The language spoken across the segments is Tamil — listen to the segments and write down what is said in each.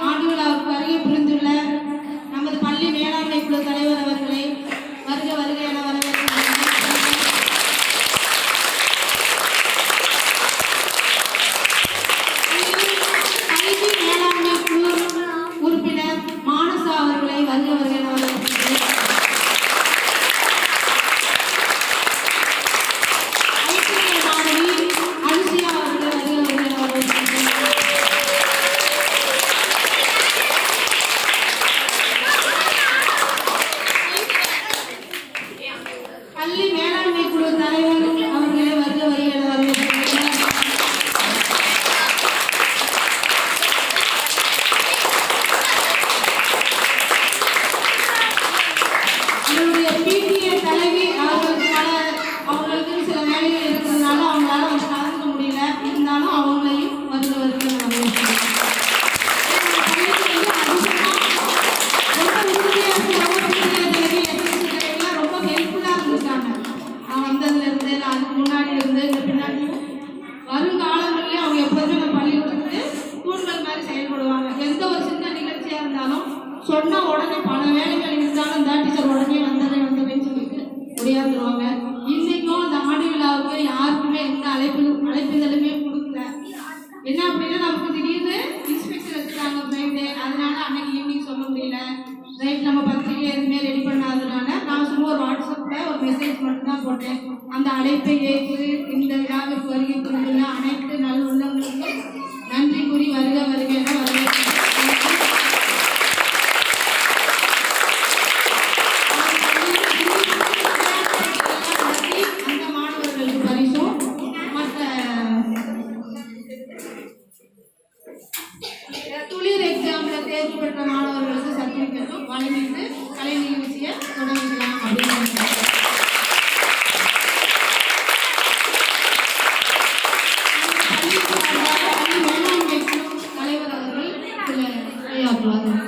ஆண்டு விழாவுக்கு வருகை புரிந்துள்ள நமது பள்ளி மேலாண்மை குழு தலைவர் அவர்களை வருக வருக என வரவேற்கிறேன். கல்வி மேலாண்மை குழு உறுப்பினர் மானசா அவர்களை வருக வருக என வரவேற்கிறேன். பள்ளி மேலாண்மை குழு தலைவர் அவர்களை வருக வருக என வரவேற்கிறேன். என்னுடைய பிடிஏ தலைவி அவங்களுக்கு சில வேலைகள் இருக்கிறதுனால அவங்களால வந்து கலந்துக்க முடியல. இருந்தாலும் அவங்களையும் வருக வருக என வரவேற்கிறேன். அதுக்கு முன்னாடி இருந்து இந்த பின்னாடி வருங்காலங்களிலே அவங்க எப்போதுமே நம்ம பள்ளிக்கூடத்துக்கு தூண்கள் மாதிரி செயல்படுவாங்க. எந்த ஒரு சின்ன நிகழ்ச்சியாக இருந்தாலும் சொன்னால் உடனே பல வேலைகள் இருந்தாலும் இந்த டீச்சர் உடனே வந்ததைன்னு சொல்லிட்டு முடியாந்துருவாங்க. இன்றைக்கும் அந்த ஆண்டு விழாவுக்கு யாருக்குமே எந்த அழைப்புதலுமே கொடுக்கல. என்ன அப்படின்னா நமக்கு திடீர்னு இன்ஸ்பெக்ஷன் வச்சுட்டாங்க ஃப்ரைடே, அதனால அன்னைக்கு ஈவினிங் சொல்ல முடியல. ரைட், நம்ம பத்திரிகை எதுவுமே ரெடி பண்ணாததுனால நான் சும்மா ஒரு வாட்ஸ்அப்பில் ஒரு மெசேஜ் மட்டும் தான் போட்டேன். அந்த அழைப்பை ஏற்று இந்த விழாவிற்கு வருகை புரிந்துள்ள அனைத்து நல் உள்ளங்களுக்கும் நன்றி கூறி வருக வருக என வரவேற்கிறேன். அந்த மாணவர்களுக்கு பரிசும் மற்ற துளிர் எக்ஸாமில் தேர்வு பெற்ற மாணவர்களுக்கு சர்டிஃபிகேட்டும் வழங்கிட்டு கலை நிகழ்ச்சியை தொடங்கிக்கலாம் அப்படின்னு தலைவர் அவர்கள் சில உரையாற்றுவார்கள்.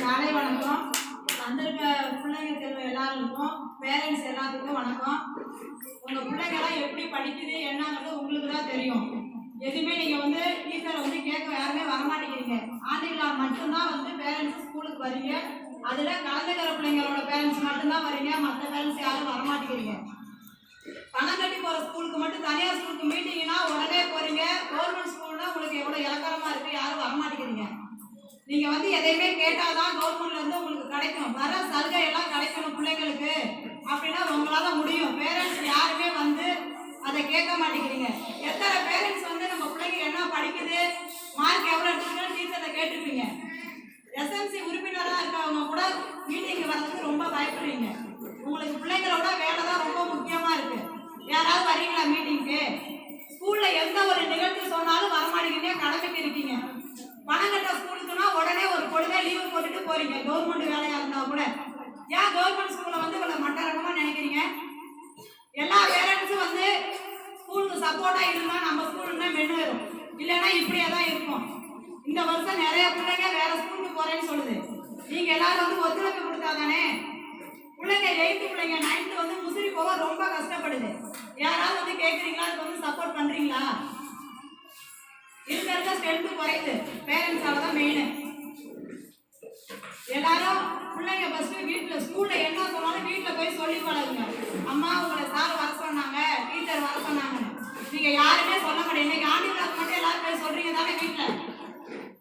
காலை வணக்கம். வந்திருக்க பிள்ளைங்க செல்வ எல்லாருக்கும், பேரண்ட்ஸ் எல்லாத்துக்கும் வணக்கம். உங்கள் பிள்ளைங்கெல்லாம் எப்படி படிக்குது என்னங்கிறது உங்களுக்கு தான் தெரியும். எதுவுமே நீங்கள் வந்து டீச்சரை வந்து கேட்க யாருமே வரமாட்டேங்கிறீங்க. ஆண்டு விழா மட்டும்தான் வந்து பேரண்ட்ஸ் ஸ்கூலுக்கு வரீங்க. அதில் கலந்துக்கிற பிள்ளைங்களோட பேரண்ட்ஸ் மட்டும்தான் வரீங்க. மற்ற பேரண்ட்ஸ் யாரும் வரமாட்டேங்கிறீங்க. பணம் கட்டி போகிற ஸ்கூலுக்கு மட்டும், தனியார் ஸ்கூலுக்கு மீட்டிங்கன்னா உடனே போகிறீங்க. கவர்மெண்ட் ஸ்கூல்னா உங்களுக்கு எவ்வளோ இலக்கரமாக இருக்குது, யாரும் வரமாட்டேங்கிறீங்க. நீங்கள் வந்து எதையுமே கேட்டால் தான் கவர்மெண்ட்லேருந்து உங்களுக்கு கிடைக்கும். வர சலுகை எல்லாம் கிடைக்கணும் பிள்ளைங்களுக்கு அப்படின்னா உங்களால் முடியும். பேரண்ட்ஸ் யாருமே வந்து அதை கேட்க மாட்டேங்கிறீங்க. எத்தனை பேரண்ட்ஸ் வந்து நம்ம பிள்ளைங்க என்ன படிக்குது, மார்க் எவ்வளோ எடுத்துக்கணும் டீச்சரை கேட்டுருப்பீங்க. எஸ்எம்சி உறுப்பினராக இருக்கவங்க கூட மீட்டிங்கு வர்றதுக்கு ரொம்ப பயப்படுறீங்க. உங்களுக்கு பிள்ளைங்களோட வேலை தான் ரொம்ப முக்கியமாக இருக்குது. யாராவது வரீங்களா மீட்டிங்க்கு? ஸ்கூலில் எந்த ஒரு நிகழ்ச்சி சொன்னாலும் வரமாட்டேங்கிறீங்க, கடமைக்கு இருக்கீங்க. பணம் கட்ட ஸ்கூலுக்குன்னா உடனே ஒரு பொழுதே லீவு போட்டுட்டு போகிறீங்க. கவர்மெண்ட் வேலையாக இருந்தால் கூட ஏன் கவர்மெண்ட் ஸ்கூலை வந்து இவ்வளோ மட்டரகமாக நினைக்கிறீங்க? எல்லா பேரண்ட்ஸும் வந்து ஸ்கூலுக்கு சப்போர்ட்டாக இருந்தால் நம்ம ஸ்கூலுன்னா மென்னுரும், இல்லைன்னா இப்படியே தான் இருக்கும். இந்த வருஷம் நிறைய பிள்ளைங்க வேற ஸ்கூலுக்கு போகிறேன்னு சொல்லுது. நீங்கள் எல்லாரும் வந்து ஒத்துழைப்பு கொடுத்தா தானே. பிள்ளைங்க 8th பிள்ளைங்க 9th வந்து முசிறி போக ரொம்ப கஷ்டப்படுது. யாராவது வந்து கேட்குறீங்களா, அதுக்கு வந்து சப்போர்ட் பண்ணுறீங்களா? இருக்கிறத ஸ்ட்ரென்த்து குறையுது. பேரண்ட்ஸால தான் மெயின். எல்லாரும் பிள்ளைங்க ஃபஸ்ட்டு வீட்டில் ஸ்கூலில் என்ன சொன்னாலும் வீட்டில் போய் சொல்லி பழகுங்க. அம்மா உங்களை சார் வர சொன்னாங்க, டீச்சர் வர சொன்னாங்கன்னு. நீங்கள் யாருமே சொல்ல மாட்டேங்க. இன்னைக்கு ஆண்டு விழாக்கு மட்டும் எல்லாரும் போய் சொல்கிறீங்க தானே வீட்டில்.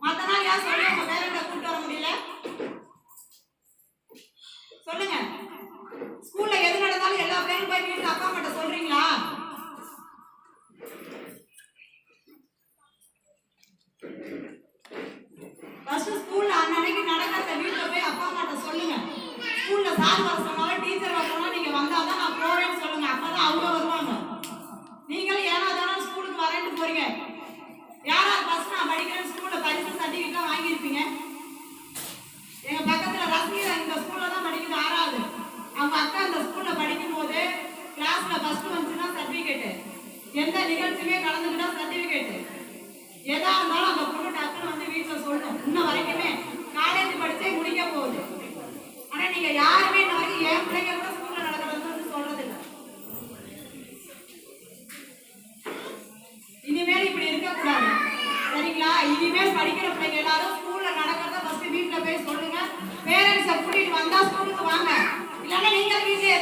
மற்ற நாள் யார் சொல்லி உங்கள் பேரண்ட்டை கூப்பிட்டு வர முடியல? சொல்லுங்க. ஸ்கூலில் எது நடந்தாலும் எல்லா பேரும் போய் வீட்டில் அப்பா அம்மாட்ட சொல்கிறீங்களா? ஃபர்ஸ்ட் ஸ்கூல்ல அன்னைக்கு நடக்கிறத வீட்டில் போய் அப்பா அம்மாட்ட சொல்லுங்க. ஸ்கூல்ல சார் வர சொன்னாலும் டீச்சர் வர சொன்னாலும் நீங்க வந்தாதான் நான் போறேன்னு சொல்லுங்க. அப்பதான் அவங்க வருவாங்க. நீங்களும் ஏன்னா தானே ஸ்கூலுக்கு வரேன்னு போறீங்க. யாராவது ஃபர்ஸ்ட் நான் படிக்கிறேன் ஸ்கூல்ல பரிசு சர்டிஃபிகேட் வாங்கியிருப்பீங்க. எங்க பக்கத்துல ரசிகா இந்த ஸ்கூல்ல தான் படிக்குது 6வது. அவங்க அக்கா அந்த ஸ்கூல்ல படிக்கும் போது கிளாஸ்ல ஃபர்ஸ்ட் வந்துச்சுன்னா சர்டிஃபிகேட், எந்த நிகழ்ச்சியுமே கலந்துக்கிட்டா சர்டிஃபிகேட், எதா இருந்தாலும் அந்த பொண்ணு டக்குன்னு வந்து வீட்டில் சொல்லணும். இன்ன வரைக்குமே காலேஜ் படிச்சே முடிக்க போகுது. ஆனால் நீங்கள் யாருமே இன்ன வரைக்கும் என் பிள்ளைங்க கூட ஸ்கூலில் நடக்கிறது வந்து சொல்றது இல்லை. இனிமேல் படிக்கிற பிள்ளைங்க எல்லாரும் ஸ்கூல்ல நடக்கிறத ஃபர்ஸ்ட் வீட்டில் போய் சொல்லுங்க. பேரண்ட்ஸை கூட்டிட்டு வந்தா ஸ்கூலுக்கு வாங்க, இல்லைன்னா நீங்க வீட்டிலே